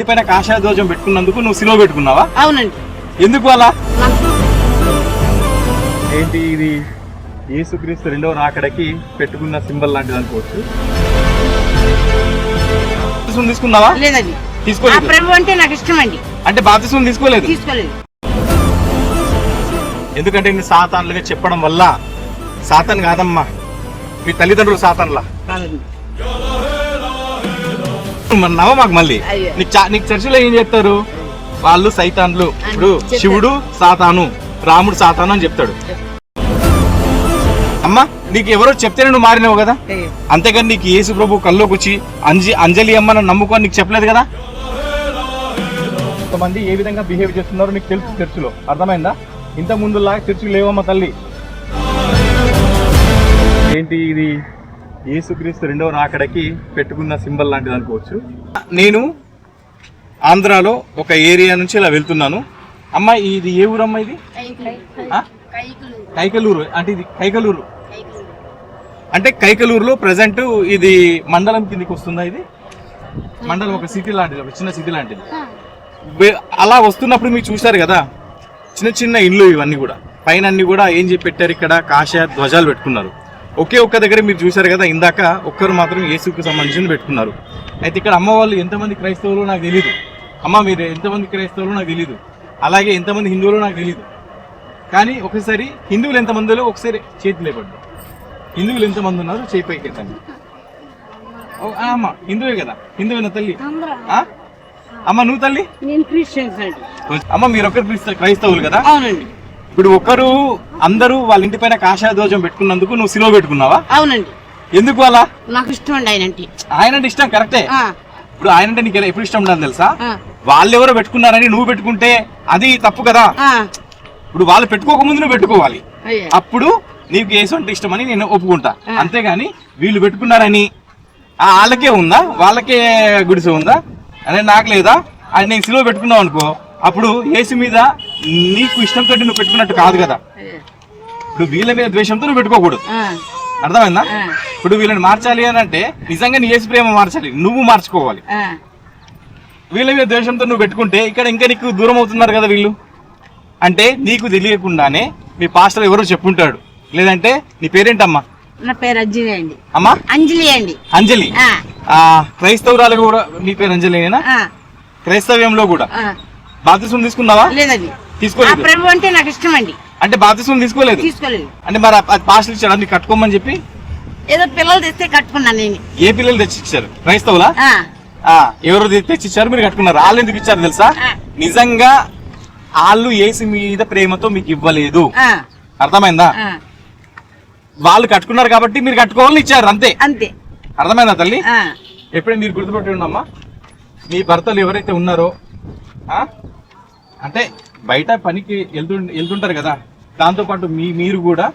ఇంటి పైన కాషాయ ధ్వజం పెట్టుకున్నందుకు నువ్వు సిలువ పెట్టుకున్నావా? అవునండి. ఎందుకు అలా? ఏంటి ఇది? యేసుక్రీస్తు రెండవ రాకడకి పెట్టుకున్న సింబల్ లాంటిది అనుకోవచ్చు. బాప్తిస్మం తీసుకున్నావా? లేదండి. తీసుకోలేదు. ప్రభు అంటే నాకు ఇష్టం అండి. అంటే బాప్తిస్మం తీసుకోలేదు? తీసుకోలేదు. ఎందుకంటే నేను సాతాన్లుగా చెప్పడం వల్ల. సాతాన్ కాదమ్మా, మీ తల్లిదండ్రులు సాతాన్లా. నవ్వ మాకు మళ్ళీ. నీకు చర్చిలో ఏం చెప్తారు? వాళ్ళు సైతాన్లు. ఇప్పుడు శివుడు సాతాను, రాముడు సాతాను అని చెప్తాడు. అమ్మా నీకు ఎవరో చెప్తేనే నువ్వు మారినావు కదా, అంతేగాని నీకు యేసు ప్రభు కల్లోకి వచ్చి అంజలి అమ్మ నమ్ముకొని నీకు చెప్పలేదు కదా. కొంతమంది ఏ విధంగా బిహేవ్ చేస్తున్నారో నీకు తెలుసు చర్చిలో, అర్థమైందా? ఇంత ముందులాగా చర్చిలు లేవమ్మ తల్లి. ఏంటి ఇది? యేసుక్రీస్తు రెండవ రాకడకి పెట్టుకున్న సింబల్ లాంటిది అనుకోవచ్చు. నేను ఆంధ్రాలో ఒక ఏరియా నుంచి ఇలా వెళ్తున్నాను. అమ్మ ఇది ఏ ఊరమ్మా? ఇది కైకలూరు. అంటే ఇది కైకలూరు అంటే కైకలూరులో ప్రజెంట్ ఇది మండలం కిందకి వస్తుందా? ఇది మండలం, ఒక సిటీ లాంటిది, ఒక చిన్న సిటీ లాంటిది. అలా వస్తున్నప్పుడు మీరు చూశారు కదా చిన్న చిన్న ఇల్లు, ఇవన్నీ కూడా పైన అన్ని కూడా ఏం చెప్పి పెట్టారు, ఇక్కడ కాషాయ ధ్వజాలు పెట్టుకున్నారు. ఒకే ఒక్క దగ్గర మీరు చూశారు కదా ఇందాక, ఒక్కరు మాత్రం యేసుకు సంబంధించింది పెట్టుకున్నారు. అయితే ఇక్కడ అమ్మ వాళ్ళు ఎంతమంది క్రైస్తవులు నాకు తెలియదు. అమ్మ మీరు ఎంతమంది క్రైస్తవులు నాకు తెలియదు, అలాగే ఎంతమంది హిందువులు నాకు తెలియదు. కానీ ఒకసారి హిందువులు ఎంతమందిలో ఒకసారి చేతులు లేపడ్డు. హిందువులు ఎంతమంది ఉన్నారు చేయి పైకి ఎత్తండి. అమ్మ హిందువే కదా? హిందువేనా తల్లి? అమ్మ నువ్వు తల్లి? అమ్మ మీరు ఒకరు క్రైస్తవులు కదా? అవునండి. ఇప్పుడు ఒకరు అందరూ వాళ్ళ ఇంటి పైన కాషాయ ధ్వజం పెట్టుకున్నందుకు నువ్వు సిలువ పెట్టుకున్నావా? అవునండి. ఎందుకు అలా? నాకు ఇష్టం అండి ఆయన అంటే. ఆయన అంటే ఇష్టం, కరెక్టే. ఇప్పుడు ఆయన అంటే నీకు ఎప్పుడు ఇష్టం ఉండాలి తెలుసా? వాళ్ళు ఎవరో పెట్టుకున్నారని నువ్వు పెట్టుకుంటే అది తప్పు కదా. ఇప్పుడు వాళ్ళు పెట్టుకోకముందు నువ్వు పెట్టుకోవాలి, అప్పుడు నీకు యేసు అంటే ఇష్టం అని నేను ఒప్పుకుంటా. అంతేగాని వీళ్ళు పెట్టుకున్నారని వాళ్ళకే ఉందా, వాళ్ళకే గుడిసె ఉందా అని నాకు లేదా అని నేను సిలువ పెట్టుకున్నావు అనుకో, అప్పుడు యేసు మీద నీకు ఇష్టంతో నువ్వు పెట్టుకున్నట్టు కాదు కదా. ఇప్పుడు వీళ్ళ మీద ద్వేషంతో నువ్వు పెట్టుకోకూడదు, అర్థమైందా? ఇప్పుడు వీళ్ళని మార్చాలి అని అంటే నిజంగా నీ యేసు ప్రేమ మార్చాలి, నువ్వు మార్చుకోవాలి. వీళ్ళ మీద ద్వేషంతో నువ్వు పెట్టుకుంటే ఇక్కడ ఇంకా నీకు దూరం అవుతున్నారు కదా వీళ్ళు. అంటే నీకు తెలియకుండానే మీ పాస్టర్ ఎవరో చెప్పుంటాడు, లేదంటే నీ పేరేంటమ్మా? నా పేరు అంజలి అండి. అమ్మా అంజలి అండి. అంజలి. క్రైస్తవురాలు కూడా నీ పేరు అంజలినేనా? క్రైస్తవ్యంలో కూడా బాప్తిస్మం తీసుకున్నావా? లేదండి. తీసుకోలేదు. ప్రభు అంటే నాకు ఇష్టం అండి. అంటే బాప్తిస్మం తీసుకోలేదు? తీసుకోలేదు. అంటే మరి పాస్టర్ ఇచ్చాడు నీకు కట్టుకోమని చెప్పి? ఏదో పిల్లలు తెస్తే కట్టుకున్నాను నేను. ఏ పిల్లలు తెచ్చిచ్చారు? క్రైస్తవులా? ఎవరు తెచ్చిచ్చారు, మీరు కట్టుకున్నారు. వాళ్ళు ఎందుకు ఇచ్చారు తెలుసా? నిజంగా వాళ్ళు యేసు మీద ప్రేమతో మీకు ఇవ్వలేదు, అర్థమైందా? వాళ్ళు కట్టుకున్నారు కాబట్టి మీరు కట్టుకోవాలని ఇచ్చారు, అంతే. అంతే, అర్థమైందా తల్లి? ఎప్పుడైనా మీరు గుర్తుపెట్టి ఉండమ్మా, మీ భర్తలు ఎవరైతే ఉన్నారో అంటే బయట పనికి వెళ్తుంటారు కదా, దాంతోపాటు మీరు కూడా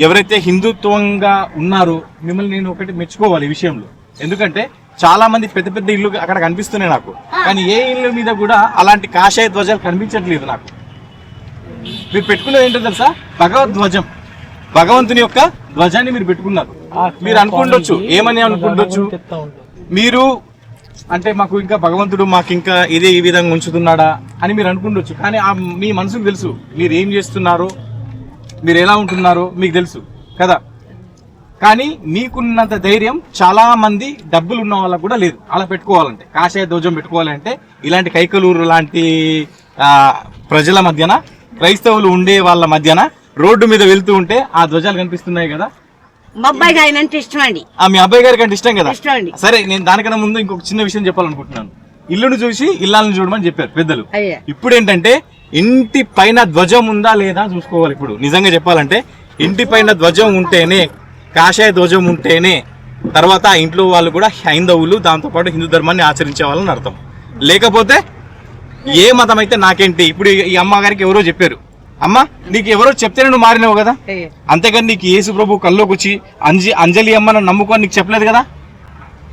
ఎవరైతే హిందుత్వంగా ఉన్నారో మిమ్మల్ని నేను ఒకటి మెచ్చుకోవాలి ఈ విషయంలో. ఎందుకంటే చాలా మంది పెద్ద పెద్ద ఇల్లు అక్కడ కనిపిస్తున్నాయి నాకు, కానీ ఏ ఇల్లు మీద కూడా అలాంటి కాషాయ ధ్వజాలు కనిపించట్లేదు నాకు. మీరు పెట్టుకున్నది ఏంటో తెలుసా? భగవద్ధ్వజం, భగవంతుని యొక్క ధ్వజాన్ని మీరు పెట్టుకున్నారు. మీరు అనుకుంటొచ్చు, ఏమని అనుకుంటొచ్చు మీరు, అంటే మాకు ఇంకా భగవంతుడు మాకు ఇంకా ఇదే ఈ విధంగా ఉంచుతున్నాడా అని మీరు అనుకుంటొచ్చు. కానీ మీ మనసుకు తెలుసు మీరు ఏం చేస్తున్నారో, మీరు ఎలా ఉంటున్నారో మీకు తెలుసు కదా. కానీ మీకున్నంత ధైర్యం చాలా మంది డబ్బులు ఉన్న వాళ్ళకు కూడా లేదు. అలా పెట్టుకోవాలంటే, కాషాయ ధ్వజం పెట్టుకోవాలంటే ఇలాంటి కైకలూరు లాంటి ప్రజల మధ్యన, క్రైస్తవులు ఉండే వాళ్ళ మధ్యన రోడ్డు మీద వెళ్తూ ఉంటే ఆ ధ్వజాలు కనిపిస్తున్నాయి కదా. మా అబ్బాయి గారి అంటే ఇష్టం అండి. మీ అబ్బాయి గారికి అంటే ఇష్టం కదా. ఇష్టం అండి. సరే, నేను దానికన్నా ముందు ఇంకొక చిన్న విషయం చెప్పాలనుకుంటున్నాను. ఇల్లును చూసి ఇల్లాలను చూడమని చెప్పారు పెద్దలు. ఇప్పుడు ఏంటంటే ఇంటి పైన ధ్వజం ఉందా లేదా చూసుకోవాలి. ఇప్పుడు నిజంగా చెప్పాలంటే ఇంటి పైన ధ్వజం ఉంటేనే, కాషాయ ధ్వజం ఉంటేనే తర్వాత ఆ ఇంట్లో వాళ్ళు కూడా హైందవులు, దాంతోపాటు హిందూ ధర్మాన్ని ఆచరించే వాళ్ళని అర్థం. లేకపోతే ఏ మతం అయితే నాకేంటి. ఇప్పుడు ఈ అమ్మగారికి ఎవరో చెప్పారు, అమ్మ నీకు ఎవరో చెప్తేనే నువ్వు మారినావు కదా, అంతేగాని నీకు యేసు ప్రభు కల్లోకి వచ్చి అంజలి అమ్మ నమ్ముకొని నీకు చెప్పలేదు కదా.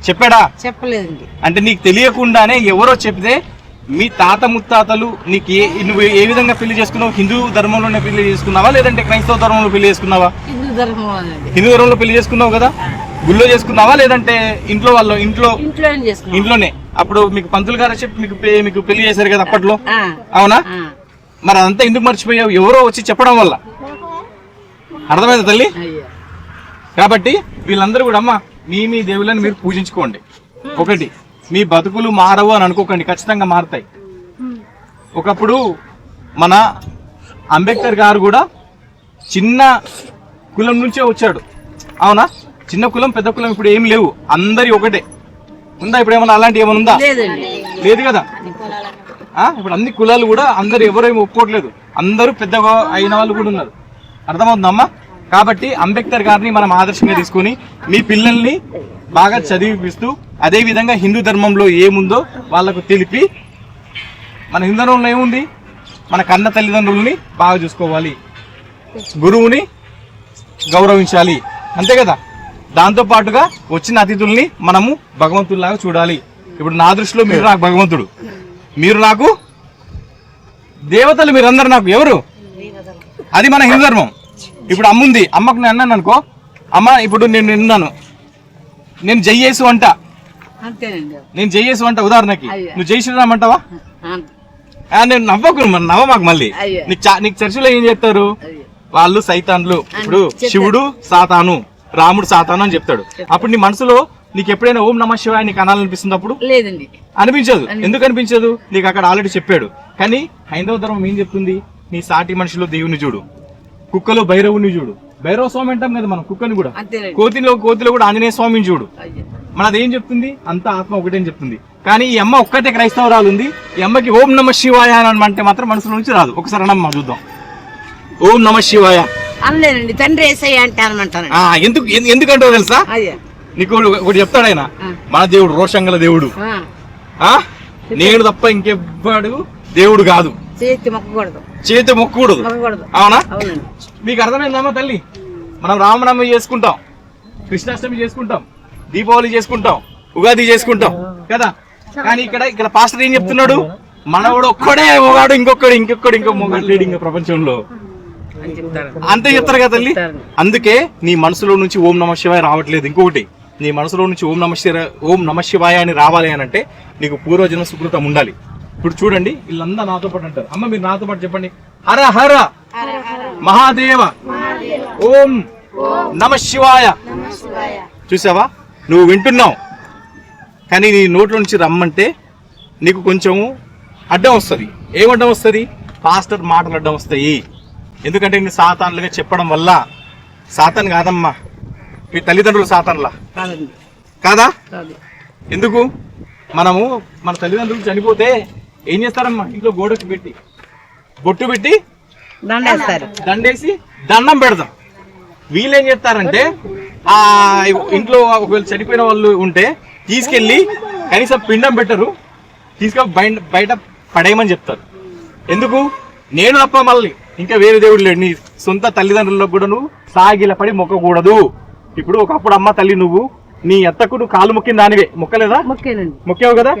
చెప్పాడా? చెప్పలేదండి. అంటే నీకు తెలియకుండానే ఎవరో చెప్తే మీ తాత ముత్తాతలు నీకు నువ్వు ఏ విధంగా పెళ్లి చేసుకున్నావు? హిందూ ధర్మంలోనే పెళ్లి చేసుకున్నావా, లేదంటే క్రైస్తవ ధర్మంలో పెళ్లి చేసుకున్నావా? హిందూ ధర్మంలో పెళ్లి చేసుకున్నావు కదా. గుళ్ళో చేసుకున్నావా, లేదంటే ఇంట్లో ఇంట్లోనే? అప్పుడు మీకు పంతులు గారు చెప్పి మీకు పెళ్లి చేశారు కదా అప్పట్లో, ఆ, అవునా? ఆ. మరి అదంతా ఎందుకు మర్చిపోయావు? ఎవరో వచ్చి చెప్పడం వల్ల. అర్థమైంది తల్లి? అయ్యా. కాబట్టి వీళ్ళందరూ కూడా అమ్మ మీ దేవుళ్ళని మీరు పూజించుకోండి. ఒకటి, మీ బతుకులు మారవు అని అనుకోకండి, ఖచ్చితంగా మారుతాయి. ఒకప్పుడు మన అంబేద్కర్ గారు కూడా చిన్న కులం నుంచే వచ్చాడు, అవునా? చిన్న కులం పెద్ద కులం ఇప్పుడు ఏం లేవు, అందరి ఒకటే. ఉందా ఇప్పుడు ఏమన్నా అలాంటి ఏమైనా ఉందా? లేదండి. లేదు కదా. ఇప్పుడు అన్ని కులాలు కూడా అందరు ఎవరేమి ఒప్పుకోవట్లేదు, అందరూ పెద్దగా అయిన వాళ్ళు కూడా ఉన్నారు. అర్థమవుతుందమ్మా? కాబట్టి అంబేద్కర్ గారిని మనం ఆదర్శంగా తీసుకొని మీ పిల్లల్ని బాగా చదివిపిస్తూ, అదే విధంగా హిందూ ధర్మంలో ఏముందో వాళ్ళకు తెలిపి, మన హిందూ ధర్మంలో ఏముంది, మన కన్న తల్లిదండ్రులని బాగా చూసుకోవాలి, గురువుని గౌరవించాలి, అంతే కదా. దాంతో పాటుగా వచ్చిన అతిథుల్ని మనము భగవంతుల్లాగా చూడాలి. ఇప్పుడు నా దృష్టిలో మీరు నాకు భగవంతుడు, మీరు నాకు దేవతలు, మీరందరూ నాకు ఎవరు? అది మన హిందూ ధర్మం. ఇప్పుడు అమ్మ ఉంది, అమ్మకు నేను అన్నాను అనుకో, అమ్మ ఇప్పుడు నేను విన్నాను, నేను జయ్యేసు అంట, అంతేనండి. నేను జయ్యేసు అంట ఉదాహరణకి, అయ్యా. నువ్వు జై శ్రీరామ్ అంటావా? ఆ, నేను నవ్వకు, నవ్వ మాకు మళ్ళీ. అయ్యా. నీకు చర్చిలో ఏం చెప్తారు? అయ్యా. వాళ్ళు సైతాన్లు. ఇప్పుడు చెప్తారు. శివుడు సాతాను, రాముడు సాతాను అని చెప్తాడు. అప్పుడు నీ మనసులో నీకు ఎప్పుడైనా ఓం నమః శివాయ నీకు అనాలనిపిస్తుంది? అప్పుడు లేదండి. అనిపించదు. ఎందుకు అనిపించదు? నీకు అక్కడ ఆల్రెడీ చెప్పాడు. కానీ హైందవ ధర్మం ఏం చెప్తుంది? నీ సాటి మనిషిలో దేవుని చూడు, కుక్కలో భైరవుని చూడు. భైరవ స్వామి అంటాం కదా మనం కుక్కని కూడా, అంతేనండి. కోతిలో కూడా ఆంజనేయ స్వామిని చూడు. అయ్యా. మనది ఏం చెప్తుంది? అంతా ఆత్మ ఒకటే అని చెప్తుంది. కానీ ఈ అమ్మ ఒక్కటే క్రైస్తవరాలు ఉంది, ఈ అమ్మకి ఓం నమః శివాయ అని అంటే మాత్రం మనసులో నుంచి రాదు. ఒకసారి అన్నమ్మ చూద్దాం, ఓం నమః శివాయ. అనలేనండి, తండ్రి ఏసయ్య అంటే అనమంటాను. ఎందుకంటో తెలుసా? అయ్యా. నీకు ఒకటి చెప్తాడు ఆయన, ఆ. మన దేవుడు రోషంగల దేవుడు, ఆ, నేను తప్ప ఇంకెవ్వడు దేవుడు కాదు, చేతి మొక్కకూడదు, చేతి మొక్కకూడదు, మొక్కకూడదు. అవునా? అవునండి. మీకు అర్థమైందమ్మా తల్లి? మనం రామనవమి చేసుకుంటాం, కృష్ణాష్టమి చేసుకుంటాం, దీపావళి చేసుకుంటాం, ఉగాది చేసుకుంటాం కదా. కానీ ఇక్కడ పాస్టర్ ఏం చెప్తున్నాడు? మనవాడు ఒక్కడే మొగాడు, ఇంకో మొగాడు లేడు ఇంకా ప్రపంచంలో, అని చెప్తారు. అంతే చెప్తారు కదా తల్లి. అందుకే నీ మనసులో నుంచి ఓం నమః శివాయ రావట్లేదు. ఇంకొకటి, నీ మనసులో నుంచి ఓం నమః శివాయ అని రావాలి అని అంటే నీకు పూర్వజన్మ సుకృతం ఉండాలి. ఇప్పుడు చూడండి, వీళ్ళందరూ నాతో పాటు అంటారు. అమ్మ మీరు నాతో పాటు చెప్పండి, హర హర మహాదేవ ఓం నమః శివాయ. చూసావా? నువ్వు వింటున్నావు, కానీ నీ నోట్లో నుంచి రమ్మంటే నీకు కొంచెము అడ్డం వస్తుంది. ఏమడ్డం వస్తుంది? పాస్టర్ మాటలు అడ్డం వస్తాయి. ఎందుకంటే నేను సాతాన్లుగా చెప్పడం వల్ల. సాతాన్ కాదమ్మా, మీ తల్లిదండ్రులు సాతాన్లా కాదండి. కాదా? కాదు. ఎందుకు? మనము మన తల్లిదండ్రులు చనిపోతే ఏం చేస్తారమ్మా? ఇంట్లో గోడకు పెట్టి బొట్టు పెట్టి దండేస్తారు, దండేసి దండం పెడతాం. వీళ్ళేం చేస్తారంటే ఆ ఇంట్లో ఒకవేళ చనిపోయిన వాళ్ళు ఉంటే తీసుకెళ్ళి కనీసం పిండం పెట్టరు, తీసుకొని బయట పడేయమని చెప్తారు. ఎందుకు? నేను తప్ప మళ్ళీ ఇంకా వేరే దేవుడు లేడు. నీ సొంత తల్లిదండ్రులకు కూడా నువ్వు సాగిలపడి మొక్కకూడదు. ఇప్పుడు ఒకప్పుడు అమ్మ తల్లి నువ్వు నీ అత్తకు నువ్వు కాలు మొక్కిన దానివే, మొక్కలేదా? మొక్కావు కదా.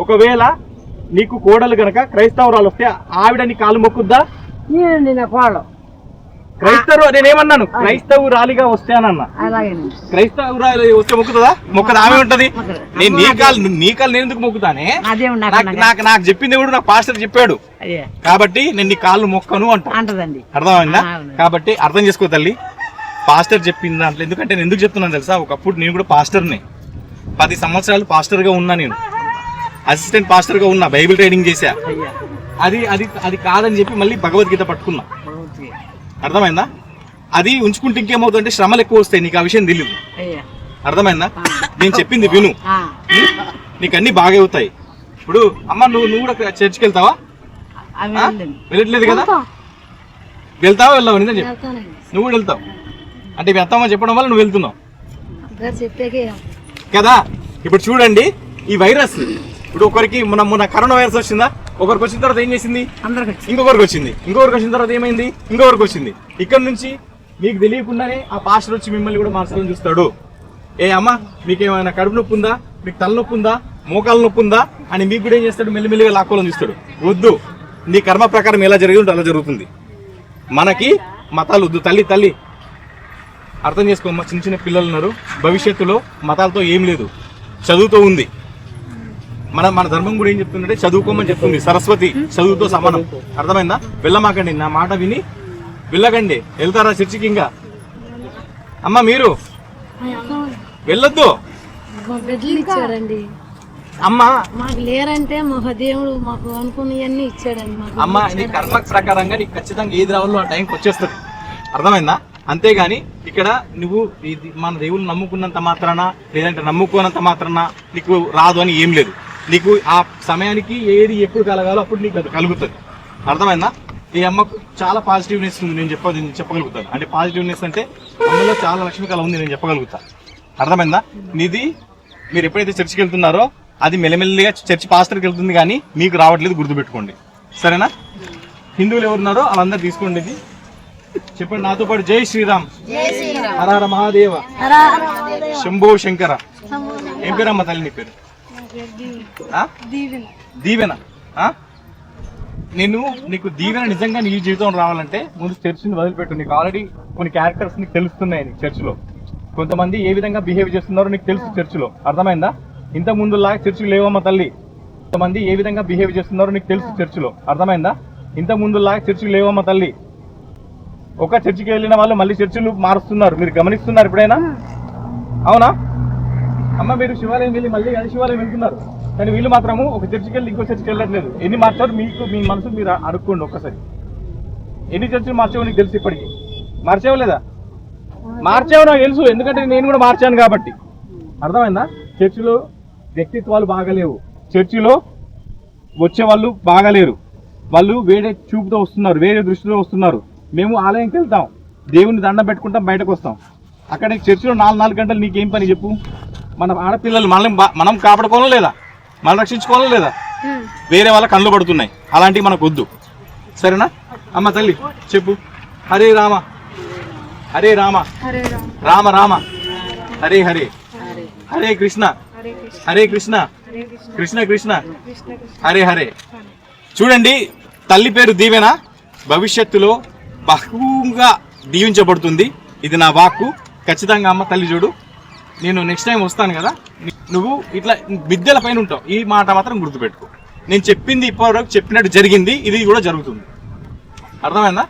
ఒకవేళ నీకు కోడలు గనక క్రైస్తవురాలు వస్తే ఆవిడ నీ కాలు మొక్కుద్దా? క్రైస్తవు నేనేమన్నాను? క్రైస్తవురాలిగా వస్తే అని అన్నా. క్రైస్తవురాలి వస్తే మొక్కుతుందా? మొక్కదా? ఆమె ఉంటది. నేను నీ కాలు నేను ఎందుకు మొక్కుతానే? నాకు చెప్పింది కూడా నాకు పాస్టర్ చెప్పాడు. కాబట్టి నేను నీ కాళ్ళు మొక్కను అంటదండి. అర్థమైందా? కాబట్టి అర్థం చేసుకో తల్లి, పాస్టర్ చెప్పింది దాంట్లో. ఎందుకంటే నేను ఎందుకు చెప్తున్నాను తెలుసా? ఒకప్పుడు నేను కూడా పాస్టర్ని, 10 సంవత్సరాలు పాస్టర్ గా ఉన్నా, నేను అసిస్టెంట్ పాస్టర్ గా ఉన్నా, బైబిల్ ట్రైనింగ్ చేశా. అది కాదని చెప్పి మళ్ళీ భగవద్గీత పట్టుకున్నా. అర్థమైందా? అది ఉంచుకుంటే ఇంకేమవుతుందంటే శ్రమలు ఎక్కువ వస్తాయి. నీకు ఆ విషయం తెలియదు. అర్థమైందా? నేను చెప్పింది విను, నీకు అన్ని బాగా అవుతాయి. ఇప్పుడు అమ్మ నువ్వు కూడా చర్చికి వెళ్తావా? వెళ్ళట్లేదు కదా. వెళ్తావా? వెళ్ళావు? నిజం చెప్పు, నువ్వు కూడా వెళ్తావు అంటే మీ అత్తమ్మ చెప్పడం వల్ల నువ్వు వెళ్తున్నావు కదా. ఇప్పుడు చూడండి, ఈ వైరస్ ఇప్పుడు ఒకరికి మొన్న కరోనా వైరస్ వచ్చిందా? ఒకరికి వచ్చిన తర్వాత ఏం చేసింది? ఇంకొకరికి వచ్చింది. ఇంకొకరికి వచ్చిన తర్వాత ఏమైంది? ఇంకొకరికి వచ్చింది. ఇక్కడ నుంచి మీకు తెలియకుండానే ఆ పాస్టర్ వచ్చి మిమ్మల్ని కూడా మార్చడం చూస్తాడు. ఏ అమ్మ మీకు ఏమైనా కడుపు నొప్పి ఉందా, మీకు తలనొప్పి ఉందా, మోకాలు నొప్పి ఉందా అని మీకు కూడా ఏం చేస్తాడు? మెల్లిమెల్లిగా లాక్కోవాలని చూస్తాడు. వద్దు, నీ కర్మ ప్రకారం ఎలా జరిగిందో అలా జరుగుతుంది. మనకి మతాలు వద్దు. తల్లి అర్థం చేసుకోమ్మా. చిన్న చిన్న పిల్లలు ఉన్నారు, భవిష్యత్తులో మతాలతో ఏం లేదు, చదువుతో ఉంది. మన ధర్మం కూడా ఏం చెప్తుందంటే చదువుకోమని చెప్తుంది. సరస్వతి చదువుతో సమానం. అర్థమైందా? వెళ్ళమాకండి, నా మాట విని వెళ్ళకండి. వెళ్తారా చర్చికి? ఇంకా అమ్మ మీరు వెళ్ళొద్దు ఇచ్చాడండి. అమ్మ. మాకు లేరంటే మా దేవుడు మాకు అనుకున్నవన్నీ ఇచ్చాడండి. మాకు అమ్మ నీ కర్మ ప్రకారంగా నీకు ఖచ్చితంగా ఏది రావాలో ఆ టైంకి వచ్చేస్తుంది. అర్థమైందా? అంతేగాని ఇక్కడ నువ్వు మన దేవుళ్ళు నమ్ముకున్నంత మాత్రాన లేదంటే నమ్ముకోనంత మాత్రాన నీకు రాదు అని ఏం లేదు. నీకు ఆ సమయానికి ఏది ఎప్పుడు కలగాలో అప్పుడు నీకు అది కలుగుతుంది. అర్థమైందా? ఈ అమ్మకు చాలా పాజిటివ్నెస్ ఉంది. నేను చెప్పగలుగుతాను. అంటే పాజిటివ్నెస్ అంటే అమ్మలో చాలా లక్ష్మీ కళ ఉంది, నేను చెప్పగలుగుతాను. అర్థమైందా? నీది మీరు ఎప్పుడైతే చర్చికి వెళ్తున్నారో అది మెల్లమెల్లిగా చర్చి పాస్టర్కి వెళ్తుంది, కానీ మీకు రావట్లేదు. గుర్తుపెట్టుకోండి, సరేనా? హిందువులు ఎవరున్నారో వాళ్ళందరూ తీసుకోండి. ఇది చెప్పండి నాతో పాటు. జై శ్రీరామ్, హర హర మహాదేవ, శంభో శంకర. ఏం పేరమ్మా తల్లి నీ పేరు? దీవెన. నీకు దీవెన నిజంగా నీ జీవితం రావాలంటే ముందు చర్చిని వదిలిపెట్టు. నీకు ఆల్రెడీ కొన్ని క్యారెక్టర్స్ నీకు తెలుస్తున్నాయి. నీకు చర్చిలో కొంతమంది ఏ విధంగా బిహేవ్ చేస్తున్నారో నీకు తెలుసు చర్చిలో. అర్థమైందా? ఇంత ముందులాగా చర్చికి లేవమ్మా తల్లి. కొంతమంది ఏ విధంగా బిహేవ్ చేస్తున్నారో నీకు తెలుసు చర్చిలో. అర్థమైందా? ఇంత ముందులాగా చర్చికి లేవమ్మా తల్లి. ఒక చర్చికి వెళ్ళిన వాళ్ళు మళ్ళీ చర్చిలు మారుస్తున్నారు. మీరు గమనిస్తున్నారు ఎప్పుడైనా? అవునా అమ్మ? మీరు శివాలయం వెళ్ళి మళ్ళీ అది శివాలయం వెళ్తున్నారు, కానీ వీళ్ళు మాత్రము ఒక చర్చికి వెళ్ళి ఇంకో చర్చికి వెళ్ళట్లేదు. ఎన్ని మార్చారు మీకు మీ మనసు మీరు అడుక్కోండి ఒక్కసారి. ఎన్ని చర్చలు మార్చావు నీకు తెలుసు? ఇప్పటికి మార్చావు లేదా? మార్చావు నాకు తెలుసు, ఎందుకంటే నేను కూడా మార్చాను కాబట్టి. అర్థమైందా? చర్చిలో వ్యక్తిత్వాలు బాగలేవు, చర్చిలో వచ్చే వాళ్ళు బాగలేరు. వాళ్ళు వేరే చూపుతో వస్తున్నారు, వేరే దృష్టిలో వస్తున్నారు. మేము ఆలయంకి వెళ్తాం, దేవుని దండం పెట్టుకుంటాం, బయటకు వస్తాం. అక్కడ చర్చిలో 4 గంటలు నీకేం పని చెప్పు? మన ఆడపిల్లలు మనం కాపాడుకోవాలా లేదా? మనం రక్షించుకోవాలా లేదా? వేరే వాళ్ళ కళ్ళు పడుతున్నాయి, అలాంటివి మనకు వద్దు, సరేనా? అమ్మ తల్లి చెప్పు. హరే రామ హరే రామ రామ రామ హరే హరే, హరే కృష్ణ హరే కృష్ణ కృష్ణ కృష్ణ హరే హరే. చూడండి, తల్లి పేరు దీవెన భవిష్యత్తులో బహుగా దీవించబడుతుంది. ఇది నా వాక్కు. ఖచ్చితంగా అమ్మ తల్లి చూడు, నేను నెక్స్ట్ టైం వస్తాను కదా, నువ్వు ఇట్లా విద్యల పైన ఉంటావు. ఈ మాట మాత్రం గుర్తుపెట్టుకో. నేను చెప్పింది ఇప్పటివరకు చెప్పినట్టు జరిగింది, ఇది కూడా జరుగుతుంది. అర్థమైందా?